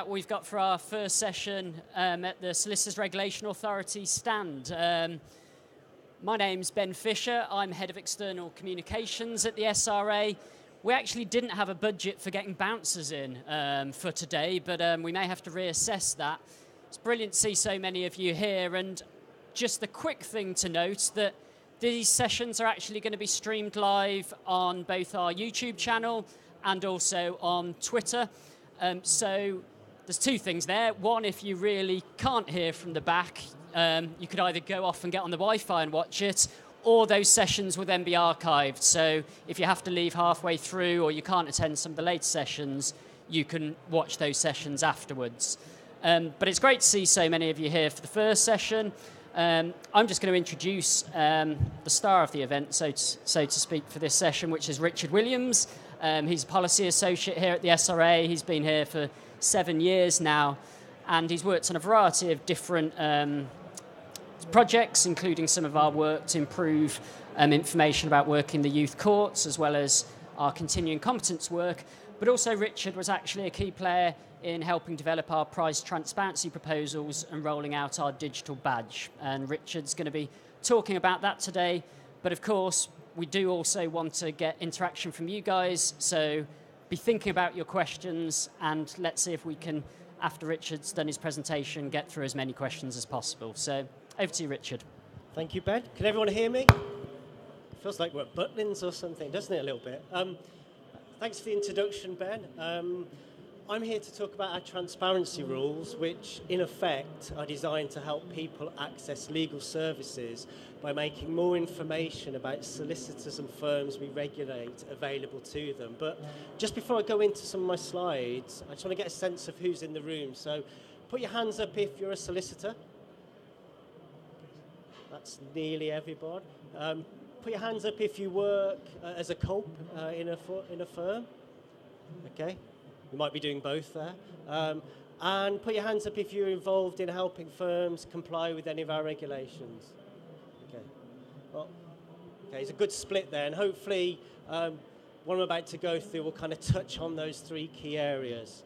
We've got for our first session at the Solicitors Regulation Authority stand. My name's Ben Fisher. I'm Head of External Communications at the SRA. We actually didn't have a budget for getting bouncers in for today, but we may have to reassess that. It's brilliant to see so many of you here, and just the quick thing to note that these sessions are actually going to be streamed live on both our YouTube channel and also on Twitter. So there's two things there. One, if you really can't hear from the back, you could either go off and get on the Wi-Fi and watch it, or those sessions will then be archived. So if you have to leave halfway through or you can't attend some of the later sessions, you can watch those sessions afterwards. But it's great to see so many of you here for the first session. I'm just going to introduce the star of the event, so to speak, for this session, which is Richard Williams. He's a policy associate here at the SRA. He's been here for 7 years now, and he's worked on a variety of different projects, including some of our work to improve information about work in the youth courts, as well as our continuing competence work. But also Richard was actually a key player in helping develop our price transparency proposals and rolling out our digital badge. And Richard's going to be talking about that today. But of course, we do also want to get interaction from you guys, so be thinking about your questions, and let's see if we can, after Richard's done his presentation, get through as many questions as possible. So over to you, Richard. Thank you, Ben. Can everyone hear me? Feels like we're at Butlins or something, doesn't it, a little bit? Thanks for the introduction, Ben. I'm here to talk about our transparency rules, which in effect are designed to help people access legal services by making more information about solicitors and firms we regulate available to them. But just before I go into some of my slides, I just want to get a sense of who's in the room. So put your hands up if you're a solicitor. That's nearly everybody. Put your hands up if you work as a co-op in a firm. Okay. You might be doing both there. And put your hands up if you're involved in helping firms comply with any of our regulations. Okay. Well, okay, it's a good split there, and hopefully what I'm about to go through will kind of touch on those three key areas.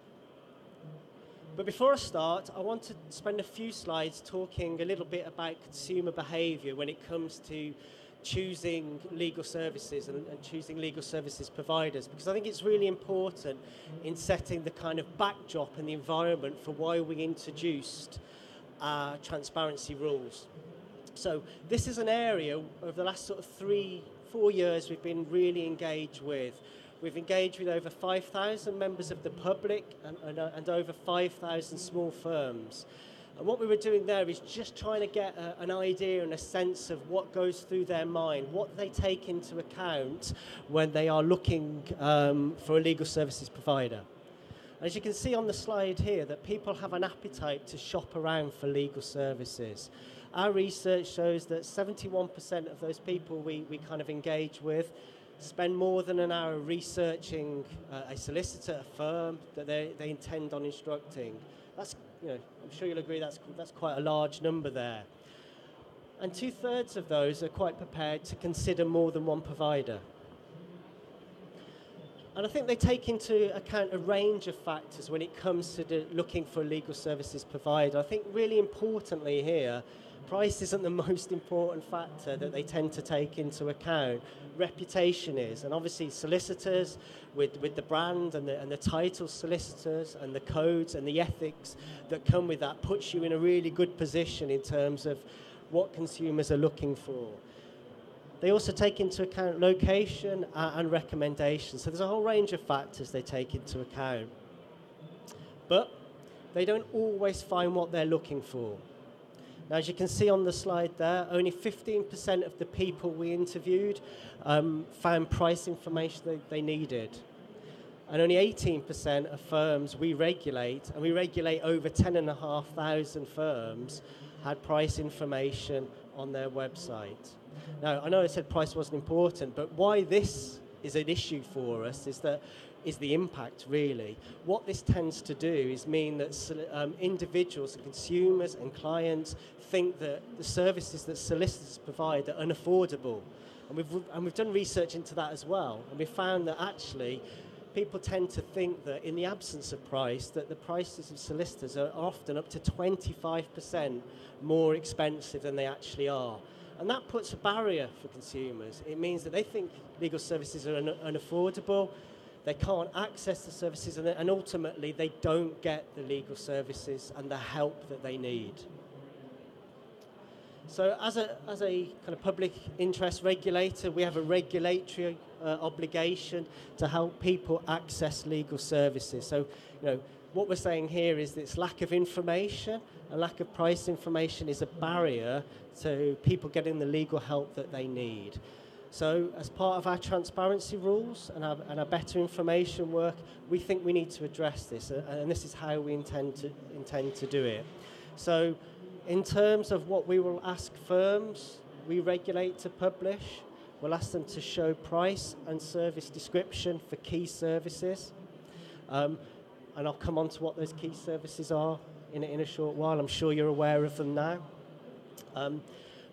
But before I start, I want to spend a few slides talking a little bit about consumer behaviour when it comes to choosing legal services and choosing legal services providers, because I think it's really important in setting the kind of backdrop and the environment for why we introduced our transparency rules. So this is an area over the last sort of 3-4 years we've been really engaged with. We've engaged with over 5,000 members of the public and over 5,000 small firms. And what we were doing there is just trying to get an idea and a sense of what goes through their mind, what they take into account when they are looking for a legal services provider. As you can see on the slide here, that people have an appetite to shop around for legal services. Our research shows that 71% of those people we kind of engage with spend more than an hour researching a solicitor, a firm that they intend on instructing. That's, I'm sure you'll agree that's quite a large number there. And 2/3 of those are quite prepared to consider more than one provider. And I think they take into account a range of factors when it comes to looking for a legal services provider. I think really importantly here, price isn't the most important factor that they tend to take into account. Reputation is, and obviously solicitors with the brand and the title solicitors and the codes and the ethics that come with that puts you in a really good position in terms of what consumers are looking for. They also take into account location and recommendations. So there's a whole range of factors they take into account. But they don't always find what they're looking for. Now, as you can see on the slide there, only 15% of the people we interviewed found price information they needed. And only 18% of firms we regulate, and we regulate over 10,500 firms, had price information on their website. Now, I know I said price wasn't important, but why this is an issue for us is the impact, really. What this tends to do is mean that individuals, consumers and clients think that the services that solicitors provide are unaffordable. And we've done research into that as well. And we found that actually people tend to think that in the absence of price, that the prices of solicitors are often up to 25% more expensive than they actually are. And that puts a barrier for consumers. It means that they think legal services are unaffordable, they can't access the services, and ultimately they don't get the legal services and the help that they need. So as a kind of public interest regulator, we have a regulatory obligation to help people access legal services. So, what we're saying here is that it's lack of information, and lack of price information is a barrier to people getting the legal help that they need. So as part of our transparency rules and our better information work, we think we need to address this, and this is how we intend to do it. So in terms of what we will ask firms we regulate to publish, we'll ask them to show price and service description for key services. And I'll come on to what those key services are in a short while. I'm sure you're aware of them now.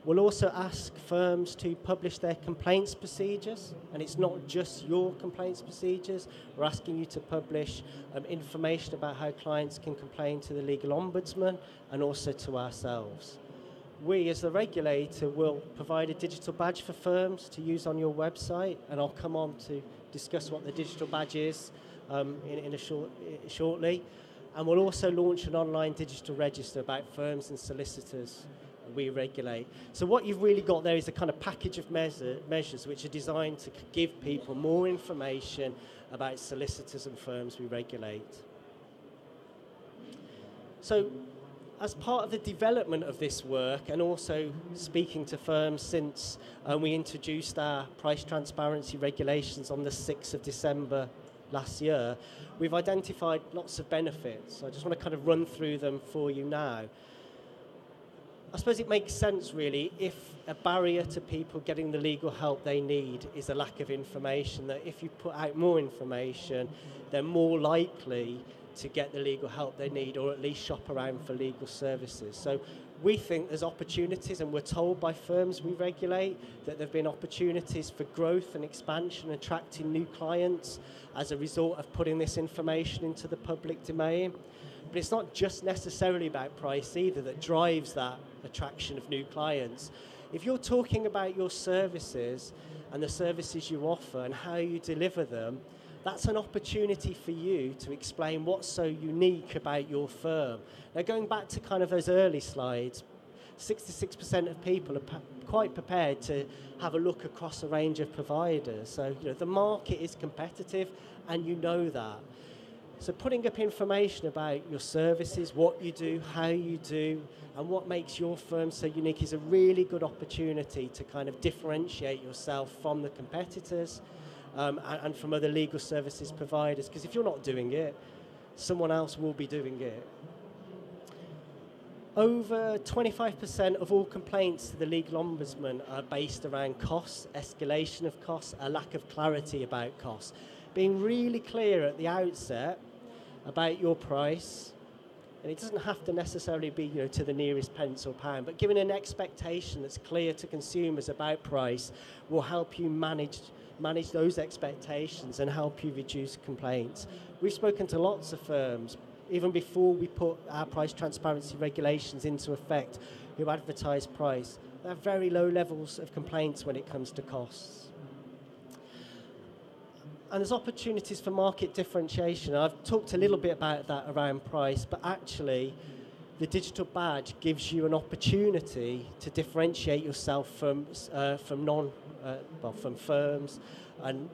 We'll also ask firms to publish their complaints procedures, and it's not just your complaints procedures. We're asking you to publish information about how clients can complain to the legal ombudsman and also to ourselves. We, as the regulator, will provide a digital badge for firms to use on your website, and I'll come on to discuss what the digital badge is shortly. And we'll also launch an online digital register about firms and solicitors we regulate. So what you've really got there is a kind of package of measures which are designed to give people more information about solicitors and firms we regulate. So as part of the development of this work, and also speaking to firms since we introduced our price transparency regulations on the 6th of December last year, we've identified lots of benefits. So I just want to kind of run through them for you now. I suppose it makes sense, really, if a barrier to people getting the legal help they need is a lack of information, that if you put out more information, they're more likely to get the legal help they need, or at least shop around for legal services. So we think there's opportunities, and we're told by firms we regulate that there have been opportunities for growth and expansion, attracting new clients as a result of putting this information into the public domain. But it's not just necessarily about price either that drives that attraction of new clients. If you're talking about your services and the services you offer and how you deliver them, that's an opportunity for you to explain what's so unique about your firm. Now, going back to kind of those early slides, 66% of people are quite prepared to have a look across a range of providers. So, the market is competitive, and you know that. So putting up information about your services, what you do, how you do, and what makes your firm so unique is a really good opportunity to kind of differentiate yourself from the competitors and from other legal services providers. Because if you're not doing it, someone else will be doing it. Over 25% of all complaints to the legal ombudsman are based around costs, escalation of costs, a lack of clarity about costs. Being really clear at the outset about your price, and it doesn't have to necessarily be to the nearest pence or pound, but giving an expectation that's clear to consumers about price will help you manage those expectations and help you reduce complaints. We've spoken to lots of firms, even before we put our price transparency regulations into effect, who advertise price. They have very low levels of complaints when it comes to costs. And there's opportunities for market differentiation. I've talked a little bit about that around price, but actually the digital badge gives you an opportunity to differentiate yourself from firms and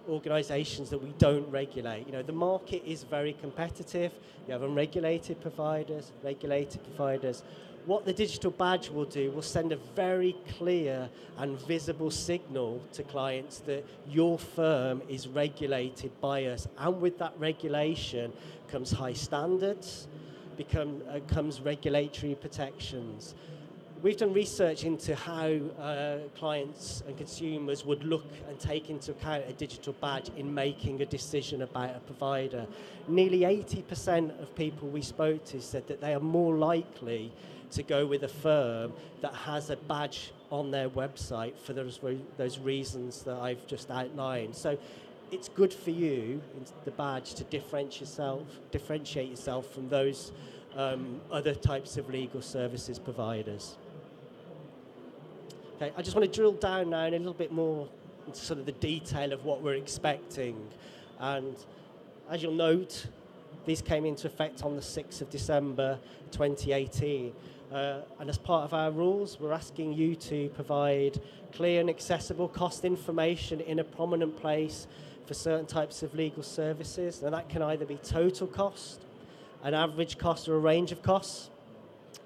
organisations that we don't regulate. The market is very competitive. You have unregulated providers, regulated providers. What the digital badge will do will send a very clear and visible signal to clients that your firm is regulated by us. And with that regulation comes high standards, comes regulatory protections. We've done research into how clients and consumers would look and take into account a digital badge in making a decision about a provider. Nearly 80% of people we spoke to said that they are more likely to go with a firm that has a badge on their website for those reasons that I've just outlined. So it's good for you, the badge, to differentiate yourself from those other types of legal services providers. Okay, I just want to drill down now in a little bit more into sort of the detail of what we're expecting. And as you'll note, these came into effect on the 6th of December 2018. And as part of our rules, we're asking you to provide clear and accessible cost information in a prominent place for certain types of legal services. And that can either be total cost, an average cost, or a range of costs.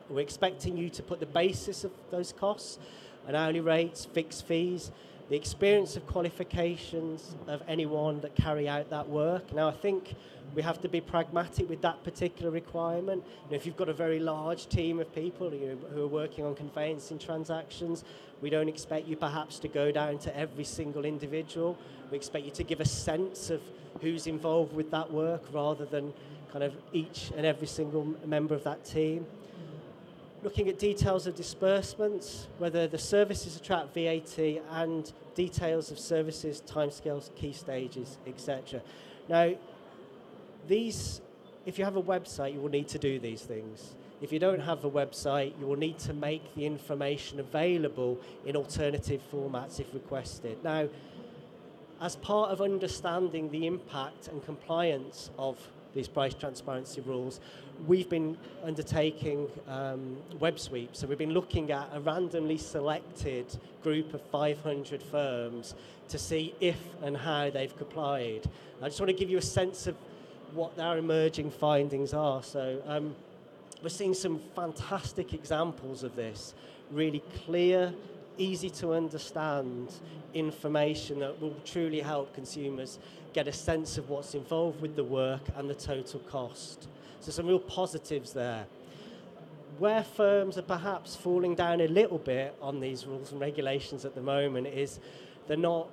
We're expecting you to put the basis of those costs, and hourly rates, fixed fees, the experience of qualifications of anyone that carry out that work. Now, I think we have to be pragmatic with that particular requirement. You know, if you've got a very large team of people who are working on conveyancing transactions, we don't expect you perhaps to go down to every single individual. We expect you to give a sense of who's involved with that work rather than kind of each and every single member of that team. Looking at details of disbursements, whether the services attract VAT, and details of services, timescales, key stages, etc. Now, if you have a website, you will need to do these things. If you don't have a website, you will need to make the information available in alternative formats if requested. Now, as part of understanding the impact and compliance of these price transparency rules, we've been undertaking web sweeps. So we've been looking at a randomly selected group of 500 firms to see if and how they've complied. I just want to give you a sense of what our emerging findings are. So we're seeing some fantastic examples of this, really clear, easy to understand information that will truly help consumers get a sense of what's involved with the work and the total cost. So some real positives there. Where firms are perhaps falling down a little bit on these rules and regulations at the moment is they're not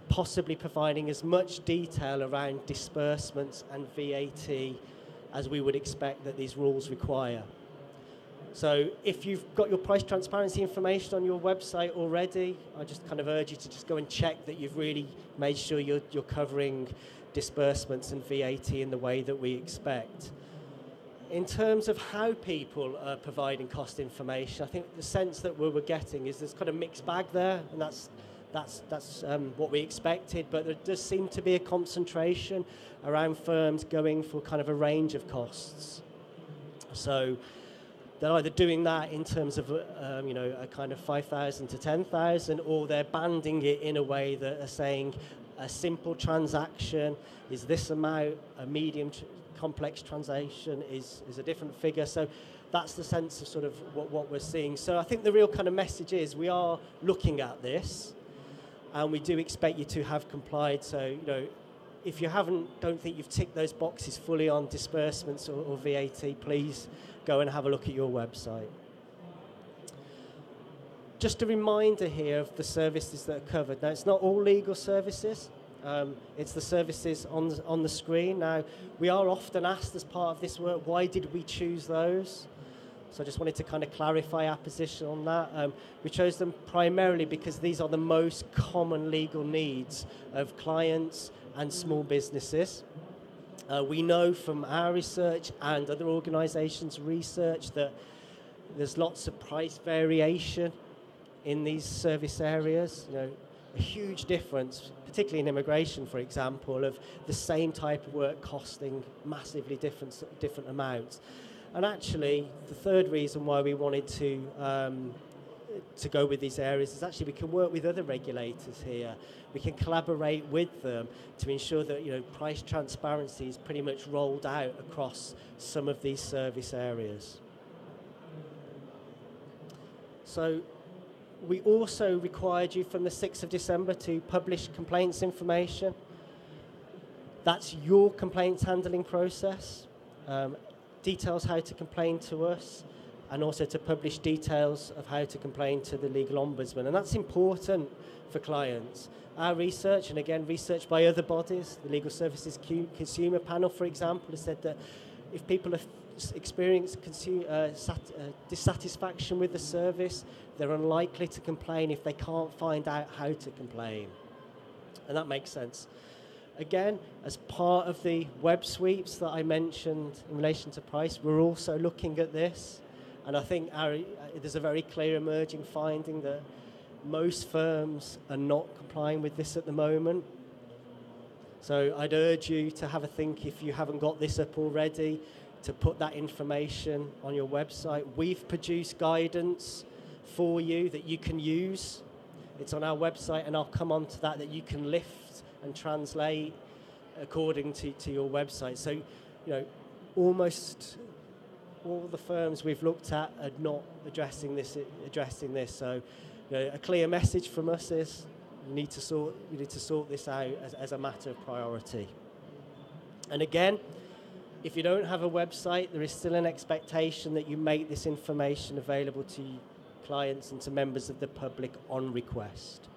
possibly providing as much detail around disbursements and VAT as we would expect that these rules require. So if you've got your price transparency information on your website already, I just kind of urge you to just go and check that you've really made sure you're covering disbursements and VAT in the way that we expect. In terms of how people are providing cost information, I think the sense that we're getting is there's kind of a mixed bag there, and that's what we expected, but there does seem to be a concentration around firms going for kind of a range of costs. So they're either doing that in terms of a kind of 5,000 to 10,000, or they're banding it in a way that are saying a simple transaction is this amount, a medium complex transaction is a different figure. So that's the sense of sort of what we're seeing. So I think the real kind of message is we are looking at this, and we do expect you to have complied. So if you don't think you've ticked those boxes fully on disbursements or VAT, please go and have a look at your website. Just a reminder here of the services that are covered. Now, it's not all legal services. It's the services on the screen. Now, we are often asked as part of this work, why did we choose those? So I just wanted to kind of clarify our position on that. We chose them primarily because these are the most common legal needs of clients and small businesses. We know from our research and other organisations' research that there's lots of price variation in these service areas. A huge difference, particularly in immigration, for example, of the same type of work costing massively different amounts. And actually, the third reason why we wanted to go with these areas is actually we can work with other regulators here. We can collaborate with them to ensure that price transparency is pretty much rolled out across some of these service areas. So we also required you from the 6th of December to publish complaints information. That's your complaints handling process. Details how to complain to us, and also to publish details of how to complain to the legal ombudsman. And that's important for clients. Our research, and again research by other bodies, the Legal Services Consumer Panel, for example, has said that if people have experienced dissatisfaction with the service, they're unlikely to complain if they can't find out how to complain. And that makes sense. Again, as part of the web sweeps that I mentioned in relation to price, we're also looking at this. And I think there's a very clear emerging finding that most firms are not complying with this at the moment. So I'd urge you to have a think, if you haven't got this up already, to put that information on your website. We've produced guidance for you that you can use. It's on our website, and I'll come on to that you can lift and translate according to your website. So, almost all the firms we've looked at are not addressing this. So, a clear message from us is you need to sort this out as a matter of priority. And again, if you don't have a website, there is still an expectation that you make this information available to clients and to members of the public on request.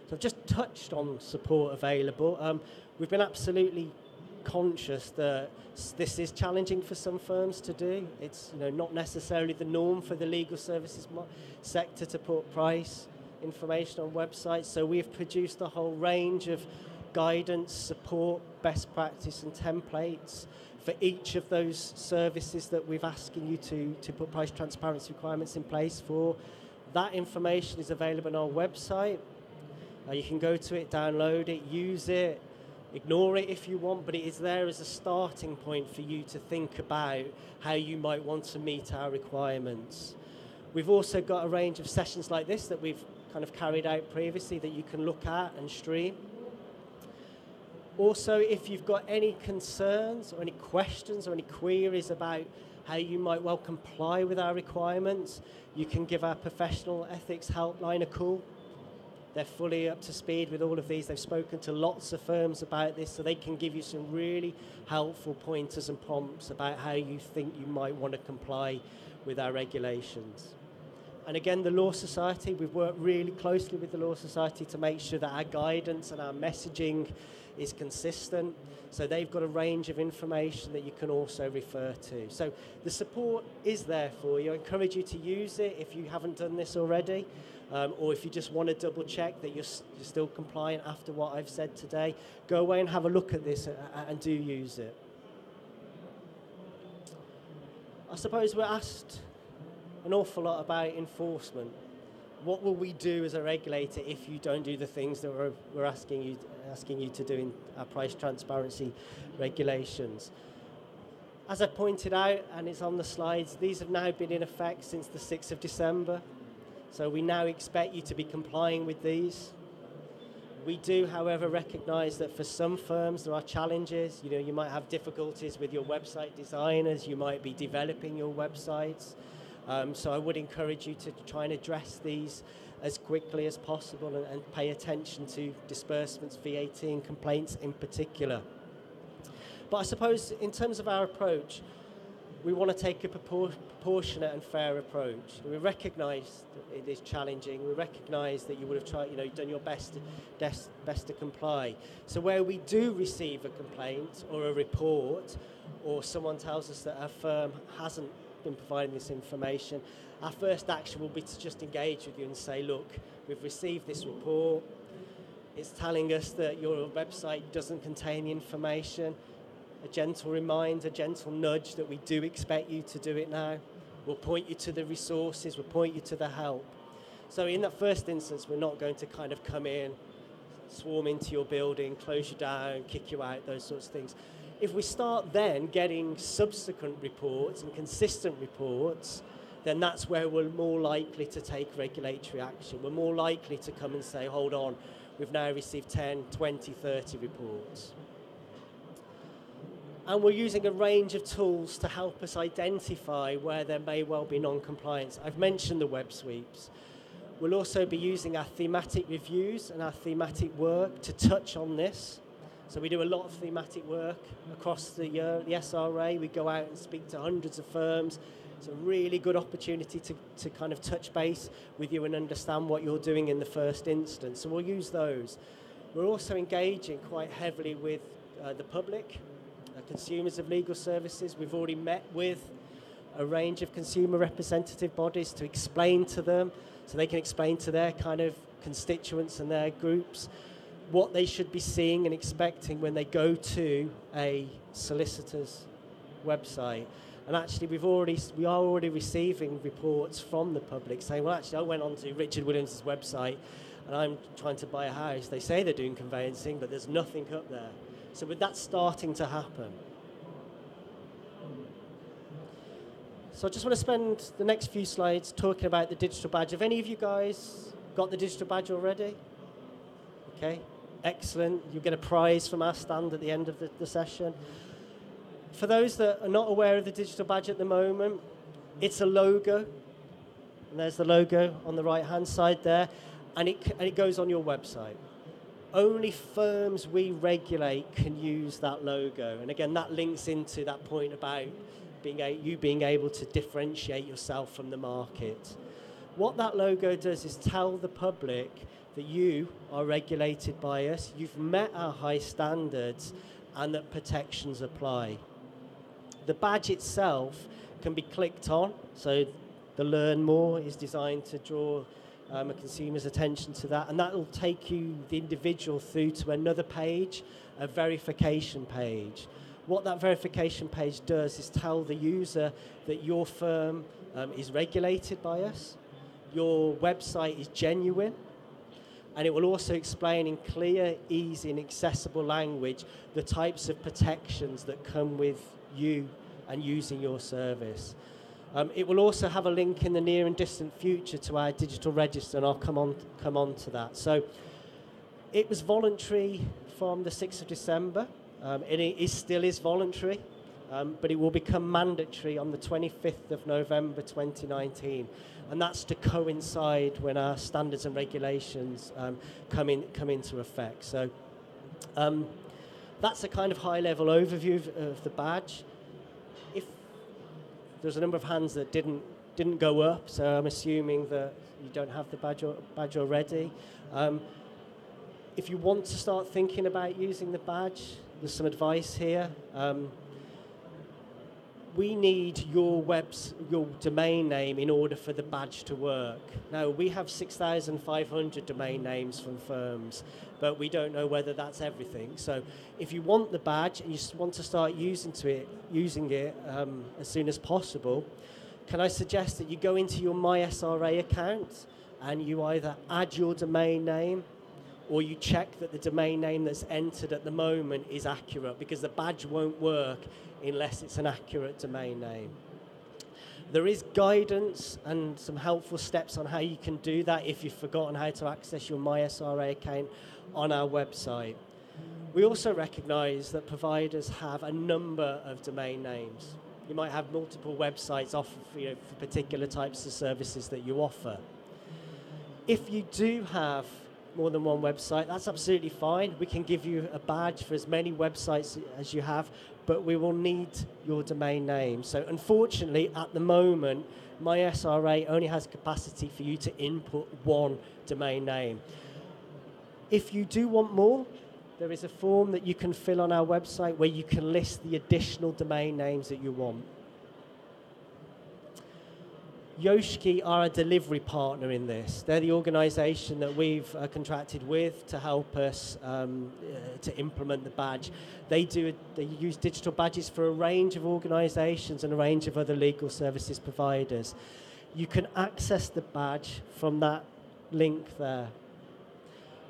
So I've just touched on support available. We've been absolutely conscious that this is challenging for some firms to do. It's not necessarily the norm for the legal services sector to put price information on websites. So we've produced a whole range of guidance, support, best practice and templates for each of those services that we've asking you to put price transparency requirements in place for. That information is available on our website. You can go to it, download it, use it, ignore it if you want, but it is there as a starting point for you to think about how you might want to meet our requirements. We've also got a range of sessions like this that we've kind of carried out previously that you can look at and stream. Also, if you've got any concerns or any questions or any queries about how you might well comply with our requirements, you can give our professional ethics helpline a call. They're fully up to speed with all of these. They've spoken to lots of firms about this, so they can give you some really helpful pointers and prompts about how you think you might want to comply with our regulations. And again, the Law Society, we've worked really closely with the Law Society to make sure that our guidance and our messaging is consistent. So they've got a range of information that you can also refer to. So the support is there for you. I encourage you to use it if you haven't done this already. Or if you just want to double check that you're still compliant after what I've said today, go away and have a look at this and do use it. I suppose we're asked an awful lot about enforcement. What will we do as a regulator if you don't do the things that we're asking you to do in our price transparency regulations? As I pointed out, and it's on the slides, these have now been in effect since the 6th of December. So we now expect you to be complying with these. We do, however, recognise that for some firms there are challenges. You might have difficulties with your website designers. You might be developing your websites. So I would encourage you to try and address these as quickly as possible and pay attention to disbursements, VAT and complaints in particular. But I suppose in terms of our approach, we want to take a proportionate and fair approach. We recognise that it is challenging. We recognise that you would have tried, done your best to comply. So where we do receive a complaint or a report, or someone tells us that our firm hasn't been providing this information, our first action will be to just engage with you and say, look, we've received this report. It's telling us that your website doesn't contain the information. A gentle reminder, a gentle nudge that we do expect you to do it now. We'll point you to the resources, we'll point you to the help. So in that first instance, we're not going to kind of come in, swarm into your building, close you down, kick you out, those sorts of things. If we start then getting subsequent reports and consistent reports, then that's where we're more likely to take regulatory action. We're more likely to come and say, hold on, we've now received 10, 20, 30 reports. And we're using a range of tools to help us identify where there may well be non-compliance. I've mentioned the web sweeps. We'll also be using our thematic reviews and our thematic work to touch on this. So we do a lot of thematic work across the SRA. We go out and speak to hundreds of firms. It's a really good opportunity to kind of touch base with you and understand what you're doing in the first instance. So we'll use those. We're also engaging quite heavily with the public, consumers of legal services. We've already met with a range of consumer representative bodies to explain to them, so they can explain to their kind of constituents and their groups what they should be seeing and expecting when they go to a solicitor's website. And actually, we are already receiving reports from the public saying, well, actually, I went onto Richard Williams' website and I'm trying to buy a house. They say they're doing conveyancing, but there's nothing up there. So with that starting to happen. So I just want to spend the next few slides talking about the digital badge. Have any of you guys got the digital badge already? Okay, excellent. You'll get a prize from our stand at the end of the session. For those that are not aware of the digital badge at the moment, it's a logo. And there's the logo on the right-hand side there. And it goes on your website. Only firms we regulate can use that logo. And again, that links into that point about you being able to differentiate yourself from the market. What that logo does is tell the public that you are regulated by us, you've met our high standards, and that protections apply. The badge itself can be clicked on, so the Learn More is designed to draw a consumer's attention to that, and that will take you, the individual, through to another page, a verification page. What that verification page does is tell the user that your firm is regulated by us, your website is genuine, and it will also explain in clear, easy, and accessible language the types of protections that come with you and using your service. It will also have a link in the near and distant future to our digital register, and I'll come on to that. So it was voluntary from the 6th of December. It still is voluntary, but it will become mandatory on the 25th of November 2019. And that's to coincide when our standards and regulations come into effect. So that's a kind of high-level overview of the badge. If there's a number of hands that didn't go up, so I'm assuming that you don't have the badge already. If you want to start thinking about using the badge, there's some advice here. We need your domain name in order for the badge to work. Now, we have 6,500 domain names from firms, but we don't know whether that's everything. So if you want the badge and you want to start using it as soon as possible, can I suggest that you go into your MySRA account and you either add your domain name or you check that the domain name that's entered at the moment is accurate, because the badge won't work unless it's an accurate domain name. There is guidance and some helpful steps on how you can do that if you've forgotten how to access your MySRA account on our website. We also recognise that providers have a number of domain names. You might have multiple websites offered for particular types of services that you offer. If you do have more than one website, that's absolutely fine. We can give you a badge for as many websites as you have, but we will need your domain name. So unfortunately, at the moment, MySRA only has capacity for you to input one domain name. If you do want more, there is a form that you can fill on our website where you can list the additional domain names that you want. Yoshiki are a delivery partner in this. They're the organisation that we've contracted with to help us to implement the badge. They use digital badges for a range of organisations and a range of other legal services providers. You can access the badge from that link there.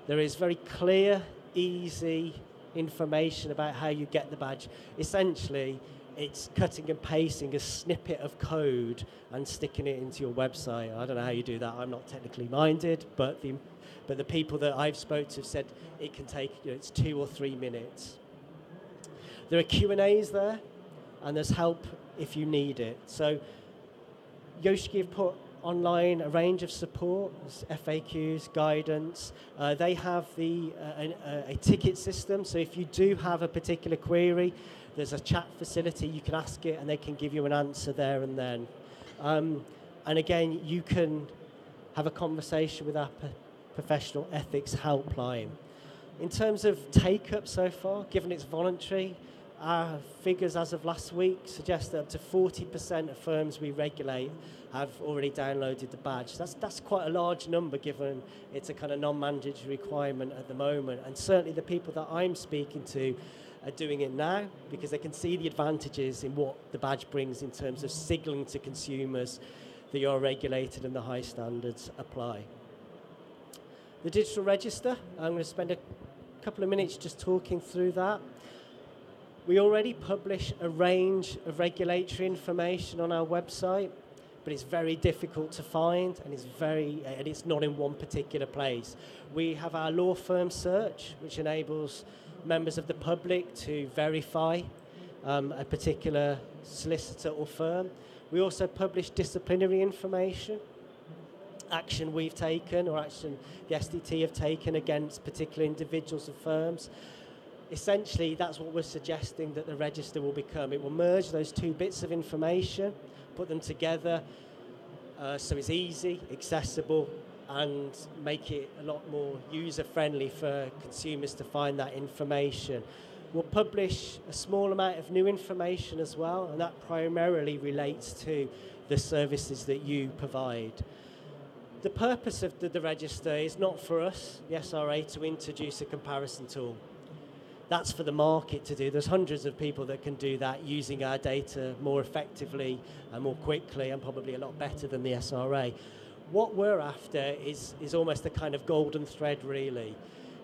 There is very clear, easy information about how you get the badge. Essentially, it's cutting and pasting a snippet of code and sticking it into your website. I don't know how you do that. I'm not technically minded, but the people that I've spoke to have said it can take, it's 2 or 3 minutes. There are Q&As there, and there's help if you need it. So Yoshiki have put online a range of support, FAQs, guidance. They have a ticket system, so if you do have a particular query, there's a chat facility, you can ask it and they can give you an answer there and then. And again, you can have a conversation with our professional ethics helpline. In terms of take-up so far, given it's voluntary, our figures as of last week suggest that up to 40% of firms we regulate have already downloaded the badge. That's quite a large number given it's a kind of non-mandatory requirement at the moment. And certainly the people that I'm speaking to are doing it now because they can see the advantages in what the badge brings in terms of signalling to consumers that you're regulated and the high standards apply. The digital register, I'm going to spend a couple of minutes just talking through that. We already publish a range of regulatory information on our website, but it's very difficult to find and it's not in one particular place. We have our law firm search, which enables members of the public to verify a particular solicitor or firm. We also publish disciplinary information, action we've taken or action the SDT have taken against particular individuals and firms. Essentially, that's what we're suggesting that the register will become. It will merge those two bits of information, put them together so it's easy, accessible, and make it a lot more user-friendly for consumers to find that information. We'll publish a small amount of new information as well, and that primarily relates to the services that you provide. The purpose of the register is not for us, the SRA, to introduce a comparison tool. That's for the market to do. There's hundreds of people that can do that using our data more effectively and more quickly and probably a lot better than the SRA. What we're after is almost a kind of golden thread, really.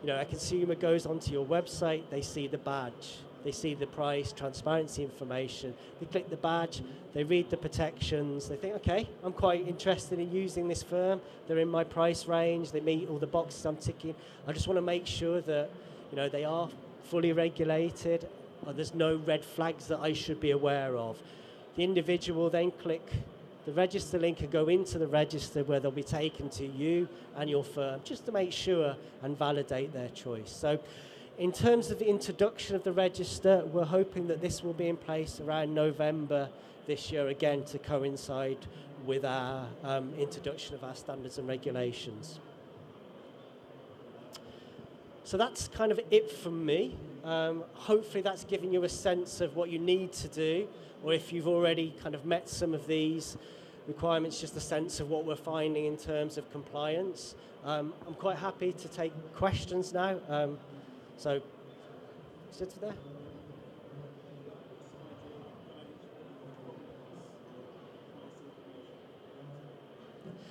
You know, a consumer goes onto your website, they see the badge, they see the price, transparency information, they click the badge, they read the protections, they think, okay, I'm quite interested in using this firm, they're in my price range, they meet all the boxes I'm ticking. I just want to make sure that, you know, they are fully regulated, or there's no red flags that I should be aware of. The individual then click the register link and go into the register where they'll be taken to you and your firm just to make sure and validate their choice. So in terms of the introduction of the register, we're hoping that this will be in place around November this year, again to coincide with our introduction of our standards and regulations. So that's kind of it from me. Hopefully that's given you a sense of what you need to do, or if you've already kind of met some of these requirements, just a sense of what we're finding in terms of compliance. I'm quite happy to take questions now. So, sit there.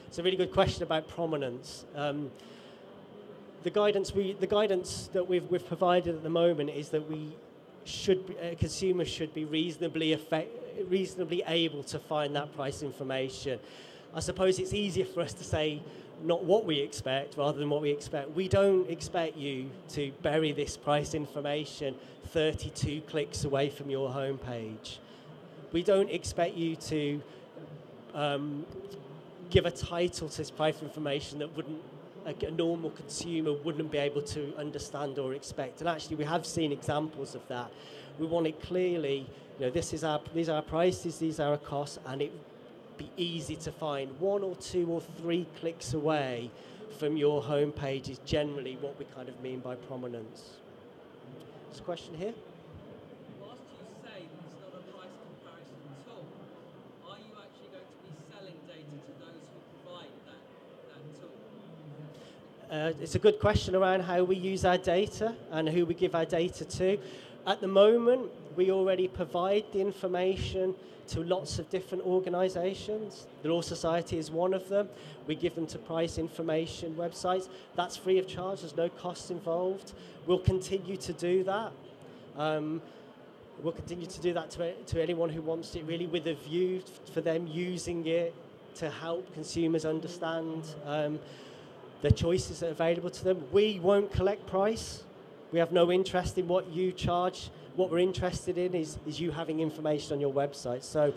It's a really good question about prominence. The guidance that we've provided at the moment is that consumers should be reasonably able to find that price information. I suppose it's easier for us to say not what we expect rather than what we expect. We don't expect you to bury this price information 32 clicks away from your homepage. We don't expect you to give a title to this price information that a normal consumer wouldn't be able to understand or expect. And actually, we have seen examples of that. We want it clearly, you know, these are our prices, these are our costs, and it be easy to find. 1 or 2 or 3 clicks away from your homepage is generally what we kind of mean by prominence. There's a question here. Whilst you say that it's not a price comparison tool, are you actually going to be selling data to those who provide that tool? It's a good question around how we use our data and who we give our data to. At the moment, we already provide the information to lots of different organisations. The Law Society is one of them. We give them to price information websites. That's free of charge. There's no costs involved. We'll continue to do that. We'll continue to do that to anyone who wants it, really with a view for them using it to help consumers understand the choices that are available to them. We won't collect price. We have no interest in what you charge. What we're interested in is you having information on your website. So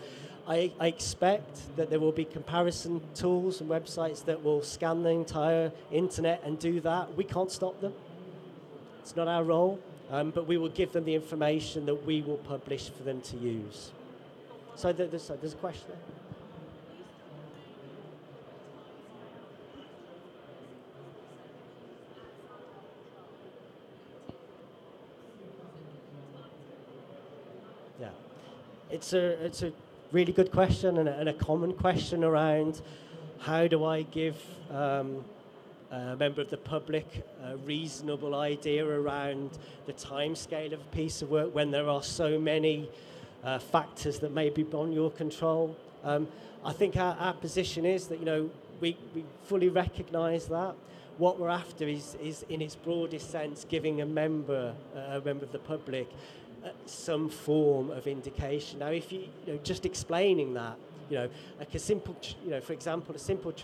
I expect that there will be comparison tools and websites that will scan the entire internet and do that. We can't stop them. It's not our role, but we will give them the information that we will publish for them to use. So there's a question there. It's a really good question and a common question around how do I give a member of the public a reasonable idea around the timescale of a piece of work when there are so many factors that may be beyond your control. I think our position is that, you know, we fully recognise that. What we're after is in its broadest sense, giving a member of the public some form of indication. Now, if you know, just explaining that, you know, like a simple, you know, for example, a simple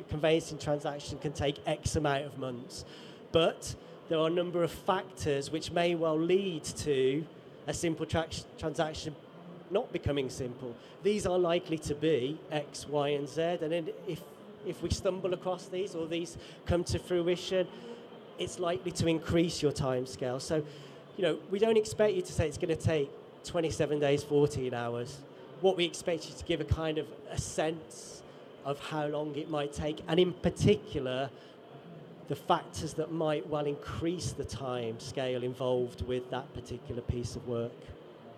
conveyancing transaction can take X amount of months, but there are a number of factors which may well lead to a simple transaction not becoming simple. These are likely to be X, Y, and Z, and then if we stumble across these or these come to fruition, it's likely to increase your timescale. So, you know, we don't expect you to say it's going to take 27 days, 14 hours. What we expect you to give a kind of a sense of how long it might take, and in particular, the factors that might well increase the time scale involved with that particular piece of work.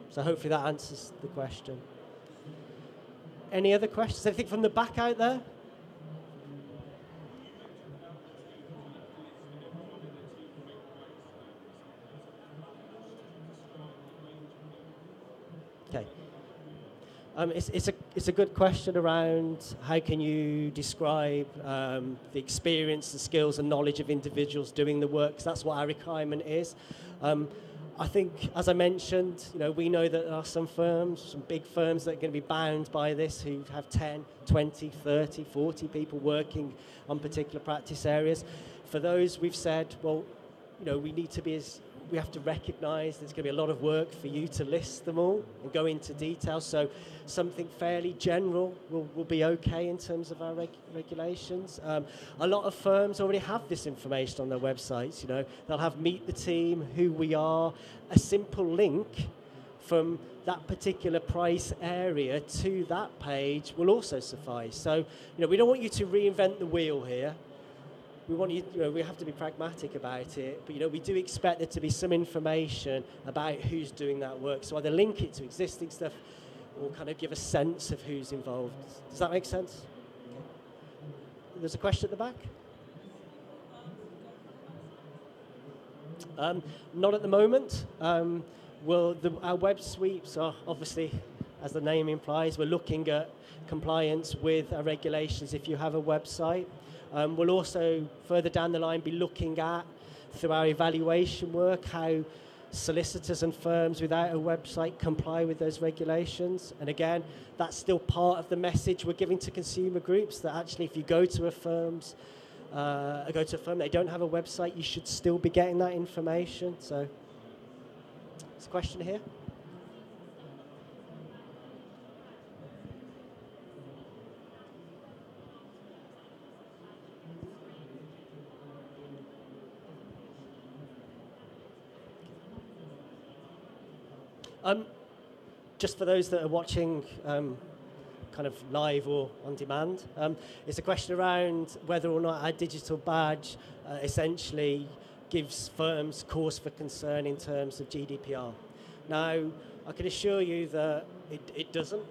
So hopefully that answers the question. Any other questions? Anything from the back out there? Okay. It's a good question around how can you describe the experience, the skills and knowledge of individuals doing the work, because that's what our requirement is. I think, as I mentioned, you know, we know that there are some firms, some big firms that are going to be bound by this, who have 10, 20, 30, 40 people working on particular practice areas. For those, we've said, well, you know, we have to recognise there's going to be a lot of work for you to list them all and go into detail. So something fairly general will be okay in terms of our regulations. A lot of firms already have this information on their websites. You know, they'll have meet the team, who we are, a simple link from that particular price area to that page will also suffice. So, you know, we don't want you to reinvent the wheel here. We want you know, we have to be pragmatic about it, but, you know, we do expect there to be some information about who's doing that work. So either link it to existing stuff or kind of give a sense of who's involved. Does that make sense? Okay. There's a question at the back. Not at the moment. Our web sweeps are obviously, as the name implies, we're looking at compliance with our regulations if you have a website. We'll also, further down the line, be looking at, through our evaluation work, how solicitors and firms without a website comply with those regulations. And again, that's still part of the message we're giving to consumer groups, that actually if you go to a firm, they don't have a website, you should still be getting that information. So, there's a question here. Just for those that are watching kind of live or on demand, it's a question around whether or not our digital badge essentially gives firms cause for concern in terms of GDPR. Now, I can assure you that it doesn't.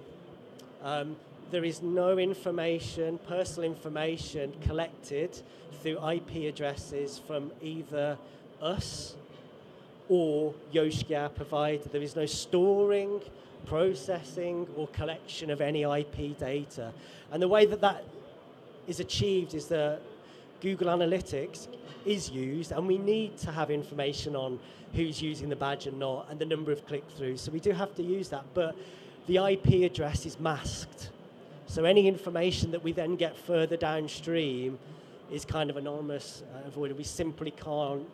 There is no information, personal information, collected through IP addresses from either us or Yoshki, our provider. There is no storing, processing, or collection of any IP data. And the way that is achieved is that Google Analytics is used, and we need to have information on who's using the badge and not, and the number of click-throughs. So we do have to use that, but the IP address is masked. So any information that we then get further downstream is kind of anonymous, avoided. We simply can't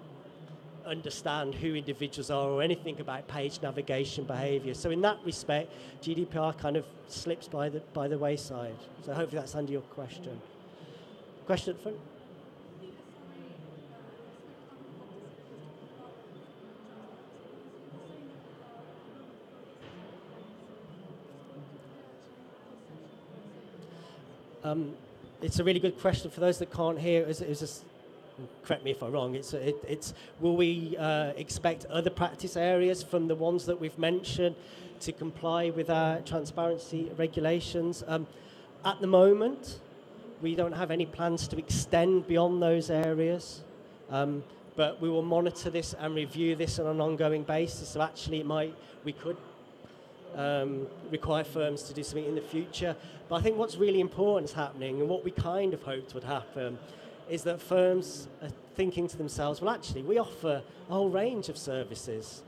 understand who individuals are or anything about page navigation behaviour. So in that respect, GDPR kind of slips by the wayside. So hopefully that's under your question. Question at the front? It's a really good question. For those that can't hear, it was correct me if I'm wrong, it's will we expect other practice areas from the ones that we've mentioned to comply with our transparency regulations? At the moment, we don't have any plans to extend beyond those areas, but we will monitor this and review this on an ongoing basis. So actually, we could require firms to do something in the future. But I think what's really important is happening, and what we kind of hoped would happen, is that firms are thinking to themselves, well, actually, we offer a whole range of services.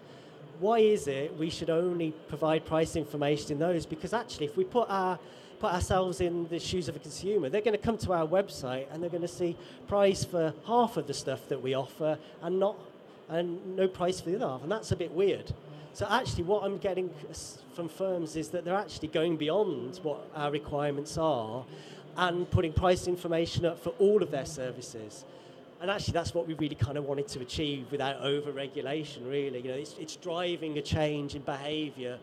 Why is it we should only provide price information in those? Because actually, if we put ourselves in the shoes of a consumer, they're going to come to our website and they're going to see price for half of the stuff that we offer and no price for the other half, and that's a bit weird. So actually what I'm getting from firms is that they're actually going beyond what our requirements are and putting price information up for all of their services. And actually that's what we really kind of wanted to achieve without over-regulation, really. You know, it's driving a change in behaviour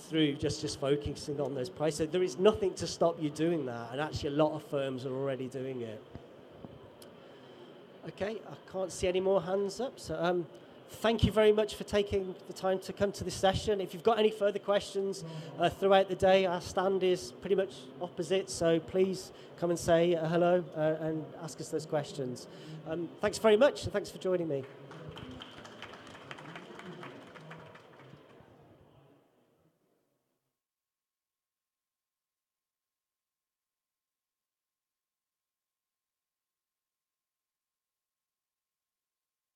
through just focusing on those prices. So there is nothing to stop you doing that, and actually a lot of firms are already doing it. Okay, I can't see any more hands up, so thank you very much for taking the time to come to this session. If you've got any further questions throughout the day, our stand is pretty much opposite, so please come and say hello and ask us those questions. Thanks very much, and thanks for joining me.